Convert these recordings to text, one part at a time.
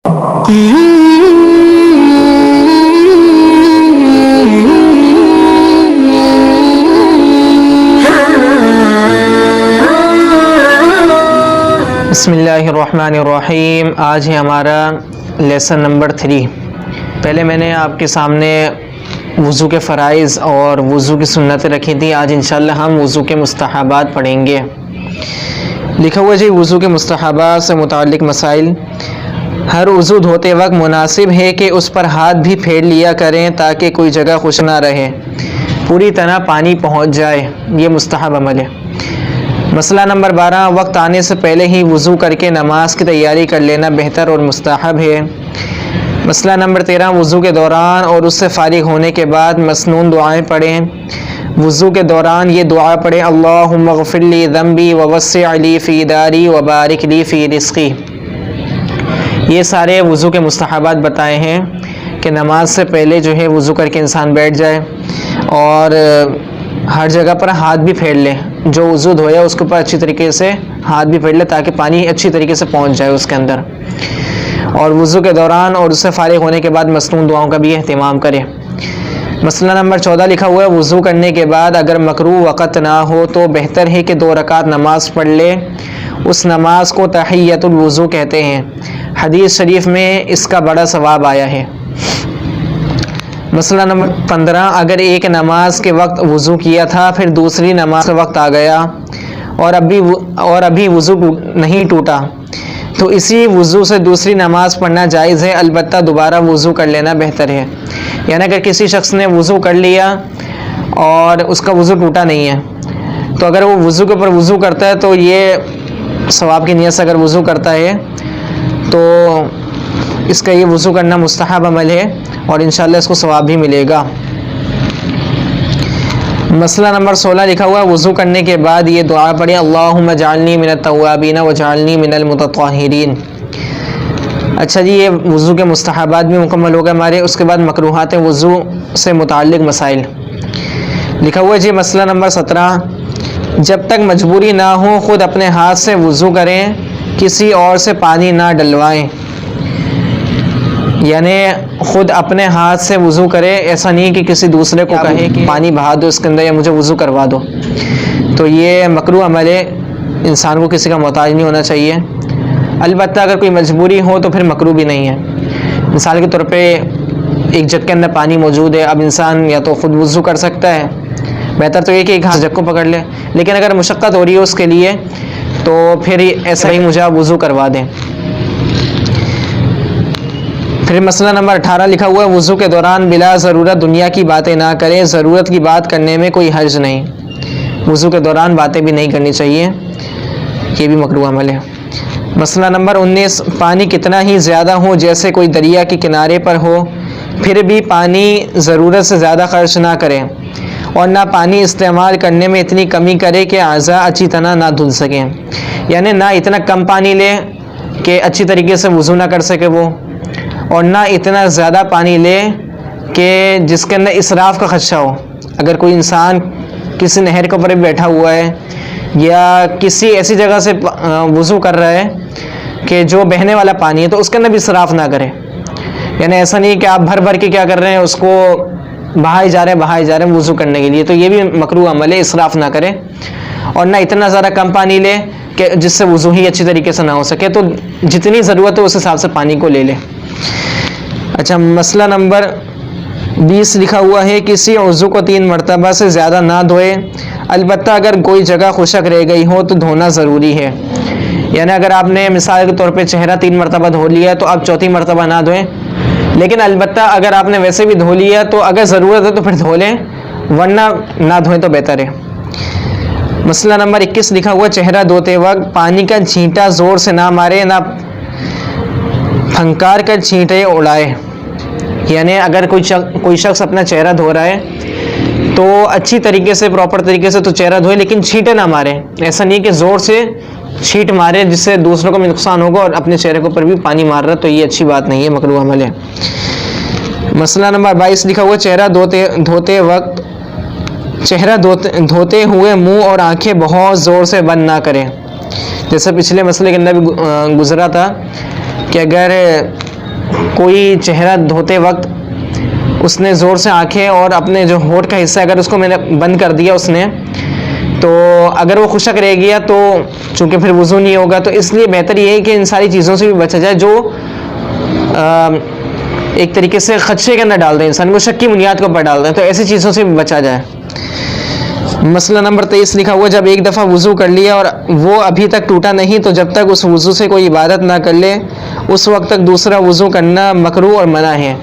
بسم اللہ الرحمن الرحیم۔ آج ہے ہمارا لیسن نمبر 3۔ پہلے میں نے آپ کے سامنے وضو کے فرائض اور وضو کی سنتیں رکھی تھی۔ آج انشاءاللہ ہم وضو کے مستحبات پڑھیں گے۔ لکھا ہوا جی وضو کے مستحبات سے متعلق مسائل۔ ہر وضو دھوتے وقت مناسب ہے کہ اس پر ہاتھ بھی پھیر لیا کریں تاکہ کوئی جگہ خشک نہ رہے، پوری طرح پانی پہنچ جائے۔ یہ مستحب عمل ہے۔ مسئلہ نمبر 12، وقت آنے سے پہلے ہی وضو کر کے نماز کی تیاری کر لینا بہتر اور مستحب ہے۔ مسئلہ نمبر 13، وضو کے دوران اور اس سے فارغ ہونے کے بعد مسنون دعائیں پڑھیں۔ وضو کے دوران یہ دعا پڑھیں، اللہم اغفر لی ذنبی ووسع لی فی داری وبارک لی فی رزقی۔ یہ سارے وضو کے مستحبات بتائے ہیں کہ نماز سے پہلے جو ہے وضو کر کے انسان بیٹھ جائے اور ہر جگہ پر ہاتھ بھی پھیر لے، جو وضو دھویا اس کے اوپر اچھی طریقے سے ہاتھ بھی پھیر لے تاکہ پانی اچھی طریقے سے پہنچ جائے اس کے اندر، اور وضو کے دوران اور اس سے فارغ ہونے کے بعد مسنون دعاؤں کا بھی اہتمام کرے۔ مسئلہ نمبر 14 لکھا ہوا ہے، وضو کرنے کے بعد اگر مکروہ وقت نہ ہو تو بہتر ہے کہ 2 رکعت نماز پڑھ لے۔ اس نماز کو تحیۃ الوضو کہتے ہیں۔ حدیث شریف میں اس کا بڑا ثواب آیا ہے۔ مسئلہ نمبر 15، اگر ایک نماز کے وقت وضو کیا تھا پھر دوسری نماز کا وقت آ گیا اور ابھی وضو نہیں ٹوٹا تو اسی وضو سے دوسری نماز پڑھنا جائز ہے، البتہ دوبارہ وضو کر لینا بہتر ہے۔ یعنی اگر کسی شخص نے وضو کر لیا اور اس کا وضو ٹوٹا نہیں ہے تو اگر وہ وضو کے اوپر وضو کرتا ہے تو یہ ثواب کی نیت سے اگر وضو کرتا ہے تو اس کا یہ وضو کرنا مستحب عمل ہے اور انشاءاللہ اس کو ثواب بھی ملے گا۔ مسئلہ نمبر 16 لکھا ہوا ہے، وضو کرنے کے بعد یہ دعا پڑھیں، اللہم اجعلنی من التوابین واجعلنی من المتطہرین۔ اچھا جی، یہ وضو کے مستحبات بھی مکمل ہو گئے ہمارے۔ اس کے بعد مکروہات وضو سے متعلق مسائل لکھا ہوا ہے جی۔ مسئلہ نمبر 17، جب تک مجبوری نہ ہو خود اپنے ہاتھ سے وضو کریں، کسی اور سے پانی نہ ڈلوائیں۔ یعنی خود اپنے ہاتھ سے وضو کرے، ایسا نہیں کہ کسی دوسرے کو کہے کہ پانی بہا دو اس کے اندر یا مجھے وضو کروا دو، تو یہ مکروہ عمل ہے۔ انسان کو کسی کا محتاج نہیں ہونا چاہیے، البتہ اگر کوئی مجبوری ہو تو پھر مکروہ بھی نہیں ہے۔ مثال کے طور پہ ایک جگ کے اندر پانی موجود ہے، اب انسان یا تو خود وضو کر سکتا ہے، بہتر تو یہ کہ ایک ہاتھ جگ کو پکڑ لے، لیکن اگر مشقت ہو رہی ہے اس کے لیے تو پھر ایسا ہی مجھے آپ وضو کروا دیں۔ پھر مسئلہ نمبر 18 لکھا ہوا ہے، وضو کے دوران بلا ضرورت دنیا کی باتیں نہ کریں، ضرورت کی بات کرنے میں کوئی حرج نہیں۔ وضو کے دوران باتیں بھی نہیں کرنی چاہیے، یہ بھی مکروہ عمل ہے۔ مسئلہ نمبر 19، پانی کتنا ہی زیادہ ہو، جیسے کوئی دریا کے کنارے پر ہو، پھر بھی پانی ضرورت سے زیادہ خرچ نہ کریں اور نہ پانی استعمال کرنے میں اتنی کمی کرے کہ اعضاء اچھی طرح نہ دھل سکیں۔ یعنی نہ اتنا کم پانی لے کہ اچھی طریقے سے وضو نہ کر سکے وہ، اور نہ اتنا زیادہ پانی لے کہ جس کے اندر اسراف کا خدشہ ہو۔ اگر کوئی انسان کسی نہر کے اوپر بیٹھا ہوا ہے یا کسی ایسی جگہ سے وضو کر رہا ہے کہ جو بہنے والا پانی ہے تو اس کے اندر بھی اسراف نہ کرے۔ یعنی ایسا نہیں کہ آپ بھر بھر کے کیا کر رہے ہیں، اس کو بہائے جا رہے ہیں وضو کرنے کے لیے، تو یہ بھی مکروہ عمل ہے، اسراف نہ کرے، اور نہ اتنا زیادہ کم پانی لے کہ جس سے وضو ہی اچھی طریقے سے نہ ہو سکے، تو جتنی ضرورت ہے اس حساب سے پانی کو لے لے۔ اچھا، مسئلہ نمبر 20 لکھا ہوا ہے، کسی عضو کو 3 مرتبہ سے زیادہ نہ دھوئے، البتہ اگر کوئی جگہ خشک رہ گئی ہو تو دھونا ضروری ہے۔ یعنی اگر آپ نے مثال کے طور پہ چہرہ 3 مرتبہ دھو لیا تو آپ 4تھی مرتبہ نہ دھوئیں، لیکن البتہ اگر آپ نے ویسے بھی دھو لیا تو اگر ضرورت ہے تو پھر دھو لیں، ورنہ نہ دھوئیں تو بہتر ہے۔ مسئلہ نمبر 21 لکھا ہوا، چہرہ دھوتے وقت پانی کا چھینٹا زور سے نہ مارے، نہ پھنکار کر چھینٹے اڑائے۔ یعنی اگر کوئی شخص اپنا چہرہ دھو رہا ہے تو اچھی طریقے سے پراپر طریقے سے تو چہرہ دھوئے، لیکن چھینٹے نہ مارے۔ ایسا نہیں کہ زور سے چھینٹ مارے جس سے دوسروں کو بھی نقصان ہوگا اور اپنے چہرے کے اوپر بھی پانی مار رہا، تو یہ اچھی بات نہیں ہے، مکروہ عمل ہے۔ مسئلہ نمبر 22 لکھا ہوا، چہرہ دھوتے ہوئے منہ اور آنکھیں بہت زور سے بند نہ کریں۔ جیسے پچھلے مسئلے کے اندر بھی گزرا تھا کہ اگر کوئی چہرہ دھوتے وقت اس نے زور سے آنکھیں اور اپنے جو ہونٹ کا حصہ اگر اس کو میں نے بند کر دیا اس نے، تو اگر وہ خشک رہ گیا تو چونکہ پھر وضو نہیں ہوگا، تو اس لیے بہتر یہ ہے کہ ان ساری چیزوں سے بھی بچا جائے جو ایک طریقے سے خدشے کے اندر ڈال دیں، انسان کو شک کی بنیاد کے اوپر ڈال دیں، تو ایسی چیزوں سے بھی بچا جائے۔ مسئلہ نمبر 23 لکھا ہوا، جب ایک دفعہ وضو کر لیا اور وہ ابھی تک ٹوٹا نہیں تو جب تک اس وضو سے کوئی عبادت نہ کر لے اس وقت تک دوسرا وضو کرنا مکروہ اور منع ہے۔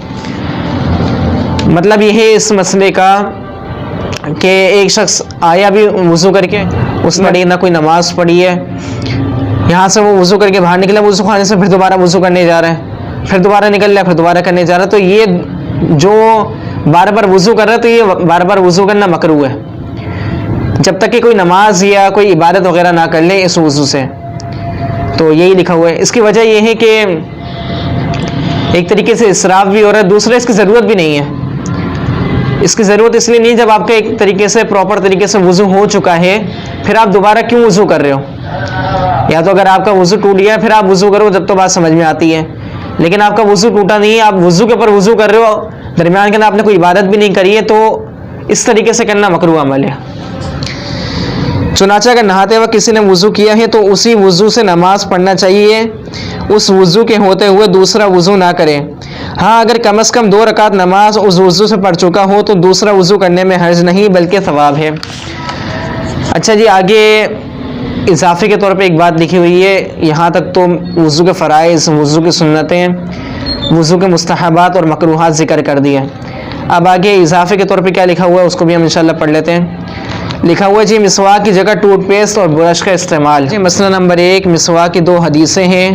مطلب یہ ہے اس مسئلے کا کہ ایک شخص آیا بھی وضو کر کے، اس نے نہ کوئی نماز پڑھی ہے، یہاں سے وہ وضو کر کے باہر نکلا، وضو خانے سے پھر دوبارہ وضو کرنے جا رہا ہے، پھر دوبارہ نکل رہا ہے، پھر دوبارہ کرنے جا رہا ہے، تو یہ جو بار بار وضو کر رہا ہے تو یہ بار بار وضو کرنا مکروہ ہے جب تک کہ کوئی نماز یا کوئی عبادت وغیرہ نہ کر لے اس وضو سے۔ تو یہی لکھا ہوا ہے۔ اس کی وجہ یہ ہے کہ ایک طریقے سے اسراف بھی ہو رہا ہے، دوسرا اس کی ضرورت بھی نہیں ہے۔ اس کی ضرورت اس لیے نہیں جب آپ کا ایک طریقے سے پراپر طریقے سے وضو ہو چکا ہے، پھر آپ دوبارہ کیوں وضو کر رہے ہو؟ یا تو اگر آپ کا وضو ٹوٹ گیا پھر آپ وضو کرو جب تو بات سمجھ میں آتی ہے، لیکن آپ کا وضو ٹوٹا نہیں ہے، آپ وضو کے اوپر وضو کر رہے ہو، درمیان کے اندر آپ نے کوئی عبادت بھی نہیں کری ہے، تو اس طریقے سے کرنا مکروہ عمل ہے۔ چنانچہ اگر نہاتے وقت کسی نے وضو کیا ہے تو اسی وضو سے نماز پڑھنا چاہیے، اس وضو کے ہوتے ہوئے دوسرا وضو نہ کرے۔ ہاں اگر کم از کم 2 رکعت نماز اس وضو سے پڑھ چکا ہو تو دوسرا وضو کرنے میں حرج نہیں بلکہ ثواب ہے۔ اچھا جی، آگے اضافے کے طور پہ ایک بات لکھی ہوئی ہے، یہاں تک تو وضو کے فرائض، وضو کی سنتیں، وضو کے مستحبات اور مکروہات ذکر کر دیے۔ اب آگے اضافے کے طور پہ کیا لکھا ہوا ہے اس کو بھی ہم انشاءاللہ پڑھ لیتے ہیں۔ لکھا ہوا ہے جی، مسواک کی جگہ ٹوتھ پیسٹ اور برش کا استعمال۔ جی مسئلہ نمبر 1، مسواک کی 2 حدیثیں ہیں،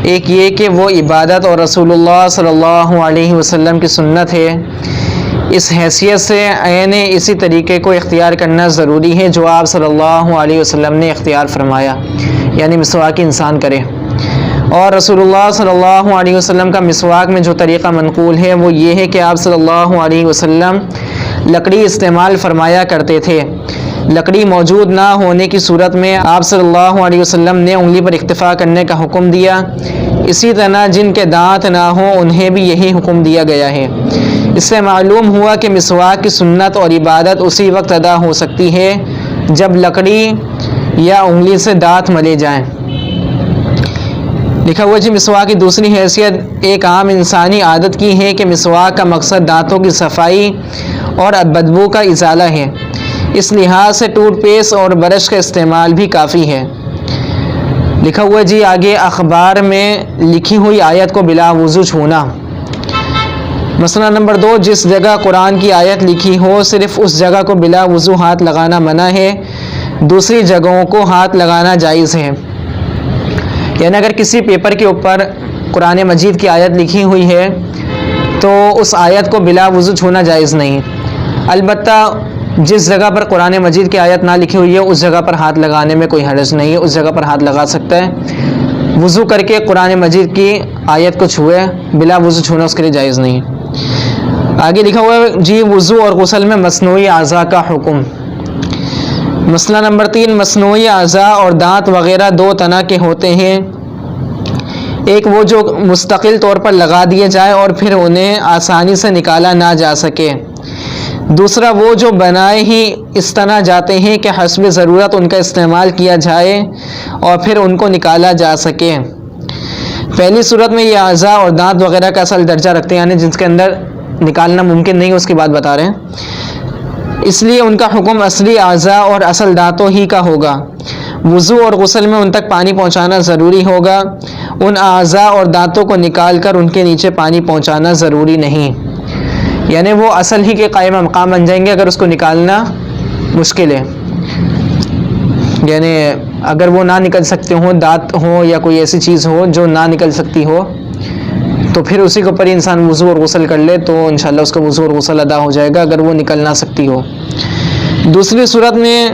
ایک یہ کہ وہ عبادت اور رسول اللہ صلی اللہ علیہ وسلم کی سنت ہے، اس حیثیت سے عین اسی طریقے کو اختیار کرنا ضروری ہے جو آپ صلی اللہ علیہ وسلم نے اختیار فرمایا، یعنی مسواک انسان کرے۔ اور رسول اللہ صلی اللہ علیہ وسلم کا مسواک میں جو طریقہ منقول ہے وہ یہ ہے کہ آپ صلی اللہ علیہ وسلم لکڑی استعمال فرمایا کرتے تھے۔ لکڑی موجود نہ ہونے کی صورت میں آپ صلی اللہ علیہ وسلم نے انگلی پر اکتفا کرنے کا حکم دیا، اسی طرح جن کے دانت نہ ہوں انہیں بھی یہی حکم دیا گیا ہے۔ اس سے معلوم ہوا کہ مسواک کی سنت اور عبادت اسی وقت ادا ہو سکتی ہے جب لکڑی یا انگلی سے دانت ملے جائیں۔ لکھا ہوا جی، مسواک کی دوسری حیثیت ایک عام انسانی عادت کی ہے کہ مسواک کا مقصد دانتوں کی صفائی اور بدبو کا ازالہ ہے، اس لحاظ سے ٹوتھ پیسٹ اور برش کا استعمال بھی کافی ہے۔ لکھا ہوا جی آگے، اخبار میں لکھی ہوئی آیت کو بلا وضو چھونا۔ مسئلہ نمبر 2، جس جگہ قرآن کی آیت لکھی ہو صرف اس جگہ کو بلا وضو ہاتھ لگانا منع ہے، دوسری جگہوں کو ہاتھ لگانا جائز ہے۔ یعنی اگر کسی پیپر کے اوپر قرآن مجید کی آیت لکھی ہوئی ہے تو اس آیت کو بلا وضو چھونا جائز نہیں، البتہ جس جگہ پر قرآن مجید کی آیت نہ لکھی ہوئی ہے اس جگہ پر ہاتھ لگانے میں کوئی حرج نہیں ہے، اس جگہ پر ہاتھ لگا سکتا ہے، وضو کر کے قرآن مجید کی آیت کو چھوئے، بلا وضو چھونا اس کے لیے جائز نہیں۔ آگے لکھا ہوا ہے جی، وضو اور غسل میں مصنوعی اعضاء کا حکم۔ مسئلہ نمبر 3، مصنوعی اعضاء اور دانت وغیرہ 2 طرح کے ہوتے ہیں، ایک وہ جو مستقل طور پر لگا دیے جائے اور پھر انہیں آسانی سے نکالا نہ جا سکے، دوسرا وہ جو بنائے ہی اس طرح جاتے ہیں کہ حسب ضرورت ان کا استعمال کیا جائے اور پھر ان کو نکالا جا سکے۔ پہلی صورت میں یہ اعضاء اور دانت وغیرہ کا اصل درجہ رکھتے ہیں، یعنی جس کے اندر نکالنا ممکن نہیں، اس کی بات بتا رہے ہیں، اس لیے ان کا حکم اصلی اعضاء اور اصل دانتوں ہی کا ہوگا۔ وضو اور غسل میں ان تک پانی پہنچانا ضروری ہوگا، ان اعضاء اور دانتوں کو نکال کر ان کے نیچے پانی پہنچانا ضروری نہیں، یعنی وہ اصل ہی کے قائم مقام بن جائیں گے اگر اس کو نکالنا مشکل ہے۔ یعنی اگر وہ نہ نکل سکتے ہوں، دانت ہو یا کوئی ایسی چیز ہو جو نہ نکل سکتی ہو، تو پھر اسی کے اوپر ہی انسان وضو اور غسل کر لے تو انشاءاللہ اس کا وضو اور غسل ادا ہو جائے گا اگر وہ نکل نہ سکتی ہو۔ دوسری صورت میں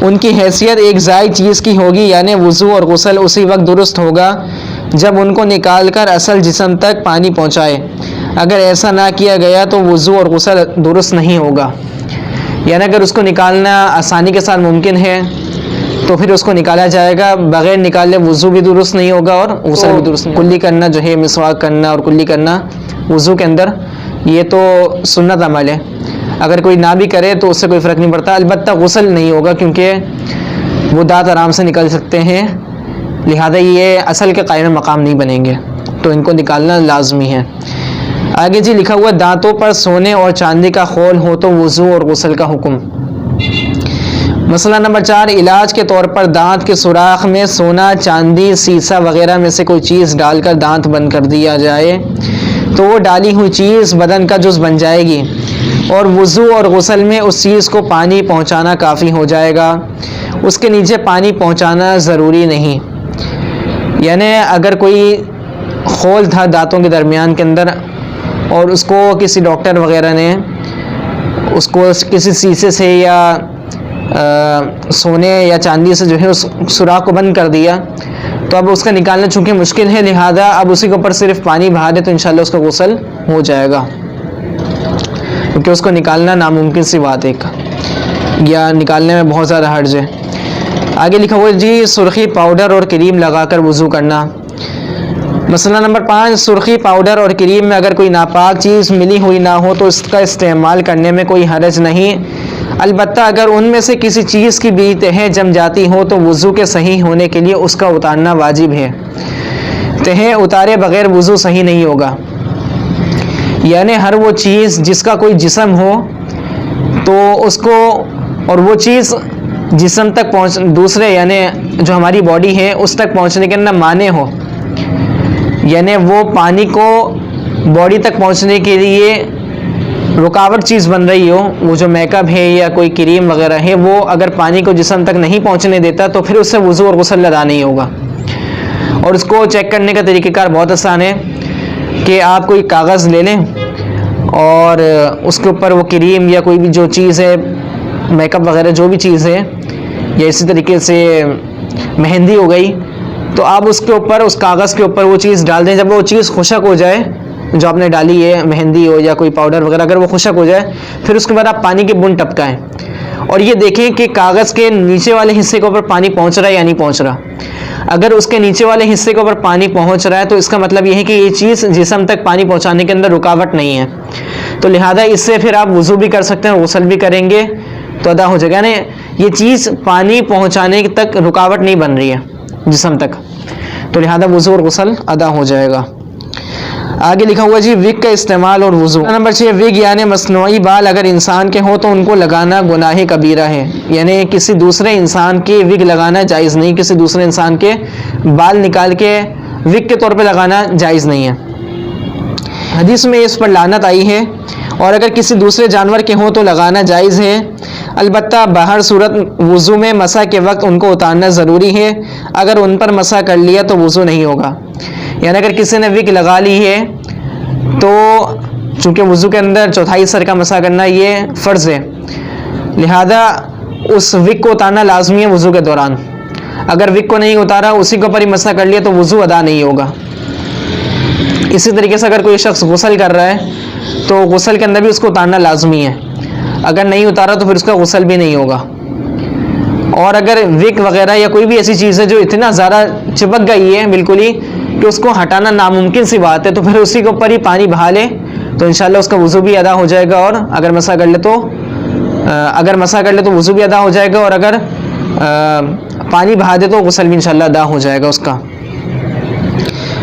ان کی حیثیت ایک زائد چیز کی ہوگی، یعنی وضو اور غسل اسی وقت درست ہوگا جب ان کو نکال کر اصل جسم تک پانی پہنچائے، اگر ایسا نہ کیا گیا تو وضو اور غسل درست نہیں ہوگا۔ یعنی اگر اس کو نکالنا آسانی کے ساتھ ممکن ہے تو پھر اس کو نکالا جائے گا. بغیر نکالے وضو بھی درست نہیں ہوگا اور غسل بھی درست نہیں. کلی کرنا جو ہے مسواک کرنا اور کلی کرنا وضو کے اندر یہ تو سنت عمل ہے. اگر کوئی نہ بھی کرے تو اس سے کوئی فرق نہیں پڑتا. البتہ غسل نہیں ہوگا کیونکہ وہ دانت آرام سے نکل سکتے ہیں, لہذا یہ اصل کے قائم مقام نہیں بنیں گے, تو ان کو نکالنا لازمی ہے. آگے جی لکھا ہوا دانتوں پر سونے اور چاندی کا خول ہو تو وضو اور غسل کا حکم. مسئلہ نمبر 4, علاج کے طور پر دانت کے سوراخ میں سونا, چاندی, سیسا وغیرہ میں سے کوئی چیز ڈال کر دانت بند کر دیا جائے تو وہ ڈالی ہوئی چیز بدن کا جز بن جائے گی, اور وضو اور غسل میں اس چیز کو پانی پہنچانا کافی ہو جائے گا, اس کے نیچے پانی پہنچانا ضروری نہیں. یعنی اگر کوئی خول تھا دانتوں کے درمیان کے اندر اور اس کو کسی ڈاکٹر وغیرہ نے اس کو کسی سیسے سے یا سونے یا چاندی سے جو ہے اس سوراخ کو بند کر دیا, تو اب اس کا نکالنا چونکہ مشکل ہے, لہذا اب اسی کے اوپر صرف پانی بہا دے تو انشاءاللہ اس کا غسل ہو جائے گا, کیونکہ اس کو نکالنا ناممکن سی بات ہے یا نکالنے میں بہت زیادہ حرج ہے. آگے لکھا ہوا جی سرخی پاؤڈر اور کریم لگا کر وضو کرنا. مسئلہ نمبر 5, سرخی پاؤڈر اور کریم میں اگر کوئی ناپاک چیز ملی ہوئی نہ ہو تو اس کا استعمال کرنے میں کوئی حرج نہیں. البتہ اگر ان میں سے کسی چیز کی بھی تہیں جم جاتی ہو تو وضو کے صحیح ہونے کے لیے اس کا اتارنا واجب ہے. تہیں اتارے بغیر وضو صحیح نہیں ہوگا. یعنی ہر وہ چیز جس کا کوئی جسم ہو تو اس کو, اور وہ چیز جسم تک دوسرے یعنی جو ہماری باڈی ہے اس تک پہنچنے کے اندر مانع ہو, یعنی وہ پانی کو باڈی تک پہنچنے کے لیے رکاوٹ چیز بن رہی ہو, وہ جو میک اپ ہے یا کوئی کریم وغیرہ ہے وہ اگر پانی کو جسم تک نہیں پہنچنے دیتا تو پھر اس سے وضو اور غسل ادا نہیں ہوگا. اور اس کو چیک کرنے کا طریقہ کار بہت آسان ہے کہ آپ کوئی کاغذ لے لیں اور اس کے اوپر وہ کریم یا کوئی بھی جو چیز ہے میک اپ وغیرہ جو بھی چیز ہے, یا اسی طریقے سے مہندی ہو گئی, تو آپ اس کے اوپر اس کاغذ کے اوپر وہ چیز ڈال دیں. جب وہ چیز خشک ہو جائے جو آپ نے ڈالی ہے مہندی ہو یا کوئی پاؤڈر وغیرہ, اگر وہ خشک ہو جائے پھر اس کے بعد آپ پانی کی بوند ٹپکائیں اور یہ دیکھیں کہ کاغذ کے نیچے والے حصے کے اوپر پانی پہنچ رہا ہے یا نہیں پہنچ رہا. اگر اس کے نیچے والے حصے کے اوپر پانی پہنچ رہا ہے تو اس کا مطلب یہ ہے کہ یہ چیز جسم تک پانی پہنچانے کے اندر رکاوٹ نہیں ہے, تو لہذا اس سے پھر آپ وضو بھی کر سکتے ہیں, غسل بھی کریں گے تو ادا ہو جائے گا. یعنی یہ چیز پانی پہنچانے تک رکاوٹ نہیں بن رہی ہے جسم تک, تو لہذا وضو اور غسل ادا ہو جائے گا. آگے لکھا ہوا جی وگ کا استعمال اور وضو. نمبر 6, وگ یعنی مصنوعی بال اگر انسان کے ہوں تو ان کو لگانا گناہ کبیرہ ہے. یعنی کسی دوسرے انسان کی وگ لگانا جائز نہیں, کسی دوسرے انسان کے بال نکال کے وگ کے طور پہ لگانا جائز نہیں ہے. حدیث میں اس پر لعنت آئی ہے, اور اگر کسی دوسرے جانور کے ہوں تو لگانا جائز ہے. البتہ باہر صورت وضو میں مسح کے وقت ان کو اتارنا ضروری ہے, اگر ان پر مسح کر لیا تو وضو نہیں ہوگا. یعنی اگر کسی نے وگ لگا لی ہے تو چونکہ وضو کے اندر چوتھائی سر کا مسح کرنا یہ فرض ہے, لہذا اس وگ کو اتارنا لازمی ہے وضو کے دوران. اگر وگ کو نہیں اتارا اسی کے اوپر ہی مسح کر لیا تو وضو ادا نہیں ہوگا. اسی طریقے سے اگر کوئی شخص غسل کر رہا ہے تو غسل کے اندر بھی اس کو اتارنا لازمی ہے, اگر نہیں اتارا تو پھر اس کا غسل بھی نہیں ہوگا. اور اگر وگ وغیرہ یا کوئی بھی ایسی چیز ہے جو اتنا زیادہ چپک گئی ہے بالکل ہی کہ اس کو ہٹانا ناممکن سی بات ہے, تو پھر اسی کے اوپر ہی پانی بہا لے تو انشاءاللہ اس کا وضو بھی ادا ہو جائے گا, اور اگر مسح کر لے تو وضو بھی ادا ہو جائے گا, اور اگر پانی بہا دے تو غسل بھی انشاءاللہ ادا ہو جائے گا اس کا.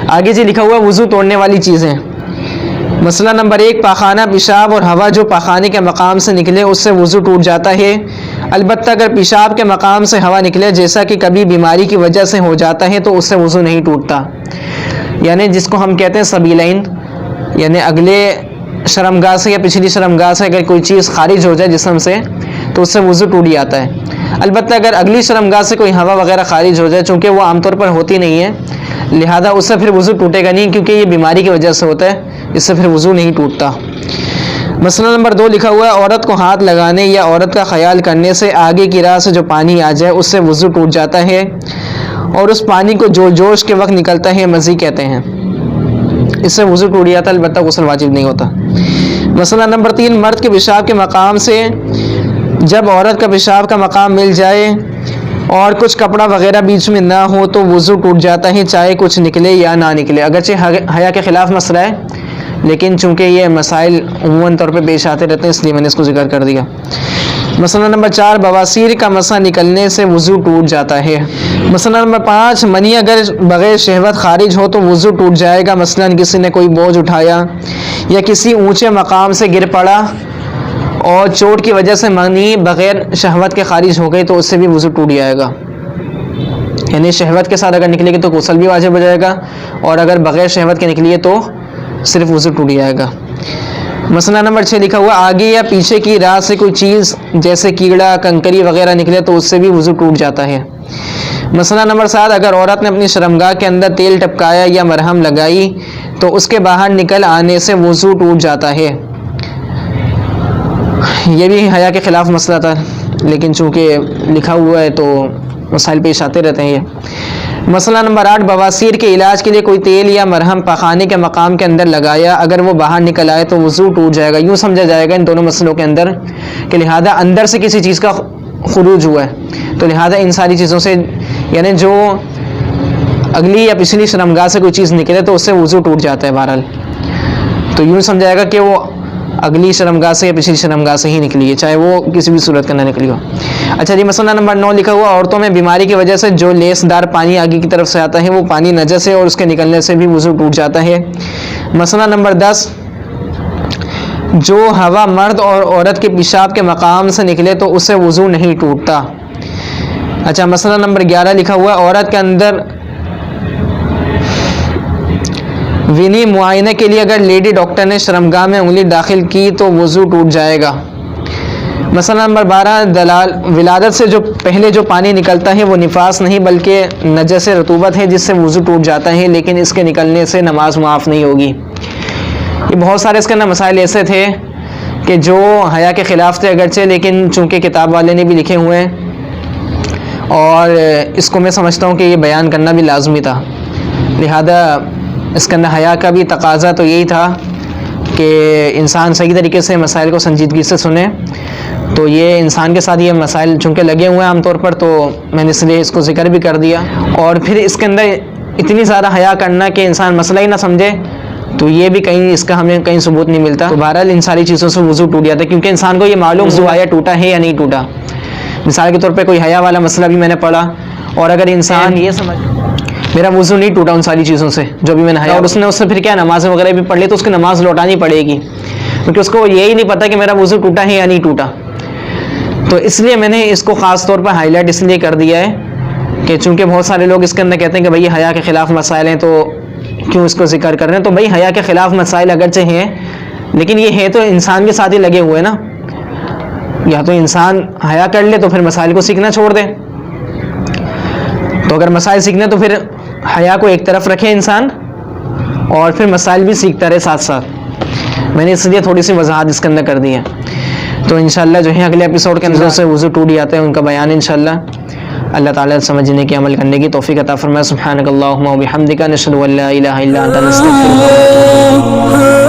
آگے جی لکھا ہوا وضو توڑنے والی چیزیں. مسئلہ نمبر 1, پاخانہ, پیشاب اور ہوا جو پاخانے کے مقام سے نکلے اس سے وضو ٹوٹ جاتا ہے. البتہ اگر پیشاب کے مقام سے ہوا نکلے جیسا کہ کبھی بیماری کی وجہ سے ہو جاتا ہے تو اس سے وضو نہیں ٹوٹتا. یعنی جس کو ہم کہتے ہیں سبیلین, یعنی اگلے شرمگاہ سے یا پچھلی شرمگاہ سے اگر کوئی چیز خارج ہو جائے جسم سے تو اس سے وضو ٹوٹ جاتا ہے. البتہ اگر اگلی شرمگاہ سے کوئی ہوا وغیرہ خارج ہو جائے, چونکہ وہ عام طور پر ہوتی نہیں ہے, لہذا اس سے پھر وضو ٹوٹے گا نہیں, کیونکہ یہ بیماری کی وجہ سے ہوتا ہے, اس سے پھر وضو نہیں ٹوٹتا. مسئلہ نمبر 2 لکھا ہوا ہے عورت کو ہاتھ لگانے یا عورت کا خیال کرنے سے آگے کی راہ سے جو پانی آ جائے اس سے وضو ٹوٹ جاتا ہے, اور اس پانی کو جو جوش کے وقت نکلتا ہے مزی کہتے ہیں, اس سے وضو ٹوٹ جاتا ہے, البتہ غسل واجب نہیں ہوتا. مسئلہ نمبر 3 مرد کے پیشاب کے مقام سے جب عورت کا پیشاب کا مقام مل جائے اور کچھ کپڑا وغیرہ بیچ میں نہ ہو تو وضو ٹوٹ جاتا ہے، چاہے کچھ نکلے یا نہ نکلے۔ اگرچہ حیا کے خلاف مسئلہ ہے، لیکن چونکہ یہ مسائل عموماً طور پہ پیش آتے رہتے ہیں اس لیے میں نے اس کو ذکر کر دیا۔ مسئلہ نمبر 4، بواسیر کا مسئلہ نکلنے سے وضو ٹوٹ جاتا ہے۔ مسئلہ نمبر 5، منی اگر بغیر شہوت خارج ہو تو وضو ٹوٹ جائے گا۔ مثلاً کسی نے کوئی بوجھ اٹھایا یا کسی اونچے مقام سے گر پڑا اور چوٹ کی وجہ سے منی بغیر شہوت کے خارج ہو گئی تو اس سے بھی وضو ٹوٹ جائے گا۔ یعنی شہوت کے ساتھ اگر نکلے گی تو غسل بھی واجب ہو جائے گا، اور اگر بغیر شہوت کے نکلی ہے تو صرف وضو ٹوٹ جائے گا۔ مسئلہ نمبر 6 لکھا ہوا، آگے یا پیچھے کی راہ سے کوئی چیز جیسے کیڑا، کنکری وغیرہ نکلے تو اس سے بھی وضو ٹوٹ جاتا ہے۔ مسئلہ نمبر 7، اگر عورت نے اپنی شرمگاہ کے اندر تیل ٹپکایا یا مرہم لگائی تو اس کے باہر نکل آنے سے وضو ٹوٹ جاتا ہے۔ یہ بھی حیا کے خلاف مسئلہ تھا، لیکن چونکہ لکھا ہوا ہے تو مسائل پیش آتے رہتے ہیں یہ۔ مسئلہ نمبر 8، بواسیر کے علاج کے لیے کوئی تیل یا مرہم پخانے کے مقام کے اندر لگایا، اگر وہ باہر نکل آئے تو وضو ٹوٹ جائے گا۔ یوں سمجھا جائے گا ان دونوں مسئلوں کے اندر کہ لہذا اندر سے کسی چیز کا خروج ہوا ہے، تو لہذا ان ساری چیزوں سے، یعنی جو اگلی یا پچھلی شرمگاہ سے کوئی چیز نکلے تو اس سے وضو ٹوٹ جاتا ہے بہرحال۔ تو یوں سمجھائے گا کہ وہ اگلی شرمگاہ سے یا پچھلی شرمگاہ سے ہی نکلی ہے، چاہے وہ کسی بھی صورت کا نہ نکلی ہو۔ اچھا جی، مسئلہ نمبر 9 لکھا ہوا، عورتوں میں بیماری کی وجہ سے جو لیس دار پانی آگے کی طرف سے آتا ہے وہ پانی نجس ہے اور اس کے نکلنے سے بھی وضو ٹوٹ جاتا ہے۔ مسئلہ نمبر 10، جو ہوا مرد اور عورت کے پیشاب کے مقام سے نکلے تو اس سے وضو نہیں ٹوٹتا۔ اچھا، مسئلہ نمبر 11 لکھا ہوا، عورت کے اندر ونی معائنے کے لیے اگر لیڈی ڈاکٹر نے شرمگاہ میں انگلی داخل کی تو وضو ٹوٹ جائے گا۔ مسئلہ نمبر 12، ولادت سے جو پہلے جو پانی نکلتا ہے وہ نفاس نہیں بلکہ نجس رطوبت ہے جس سے وضو ٹوٹ جاتا ہے، لیکن اس کے نکلنے سے نماز معاف نہیں ہوگی۔ یہ بہت سارے اس کے اندر مسائل ایسے تھے کہ جو حیا کے خلاف تھے اگرچہ، لیکن چونکہ کتاب والے نے بھی لکھے ہوئے ہیں اور اس کو میں سمجھتا ہوں کہ یہ بیان کرنا بھی لازمی تھا، لہذا اس کے اندر حیا کا بھی تقاضا تو یہی تھا کہ انسان صحیح طریقے سے مسائل کو سنجیدگی سے سنے۔ تو یہ انسان کے ساتھ یہ مسائل چونکہ لگے ہوئے ہیں عام طور پر، تو میں نے اس لیے اس کو ذکر بھی کر دیا۔ اور پھر اس کے اندر اتنی زیادہ حیا کرنا کہ انسان مسئلہ ہی نہ سمجھے، تو یہ بھی کہیں اس کا ہمیں کہیں ثبوت نہیں ملتا۔ تو بہرحال ان ساری چیزوں سے وضو ٹوٹ جاتا ہے، کیونکہ انسان کو یہ معلوم وضو آیا ٹوٹا ہے یا نہیں ٹوٹا۔ مثال کے طور پہ کوئی حیا والا مسئلہ بھی میں نے پڑھا، اور اگر انسان یہ سمجھ میرا وضو نہیں ٹوٹا ان ساری چیزوں سے جو بھی میں نے حیا، اور اس نے اس سے پھر کیا نمازیں وغیرہ بھی پڑھ لی تو اس کی نماز لوٹانی پڑے گی، کیونکہ اس کو یہی نہیں پتا کہ میرا وضو ٹوٹا ہے یا نہیں ٹوٹا۔ تو اس لیے میں نے اس کو خاص طور پر ہائی لائٹ اس لیے کر دیا ہے کہ چونکہ بہت سارے لوگ اس کے اندر کہتے ہیں کہ بھائی حیا کے خلاف مسائل ہیں تو کیوں اس کو ذکر کر رہے ہیں۔ تو بھائی حیا کے خلاف مسائل اگرچہ ہیں، لیکن یہ ہے تو انسان کے ساتھ ہی لگے ہوئے نا، یا تو انسان حیا کر لے تو پھر مسائل کو سیکھنا چھوڑ دے، تو اگر مسائل سیکھنے تو پھر حیا کو ایک طرف رکھے انسان اور پھر مسائل بھی سیکھتا رہے ساتھ ساتھ۔ میں نے اس لیے تھوڑی سی وضاحت اس کے اندر کر دی ہے۔ تو انشاءاللہ جو ہے اگلے ایپیسوڈ کے اندر سے وضو ٹوٹ جاتے ہیں ان کا بیان انشاءاللہ اللہ تعالیٰ سمجھنے کی عمل کرنے کی توفیق عطا فرمائے۔ سبحانک اللہم و بحمدک، نشہد ان لا الہ الا انت، نستغفرک۔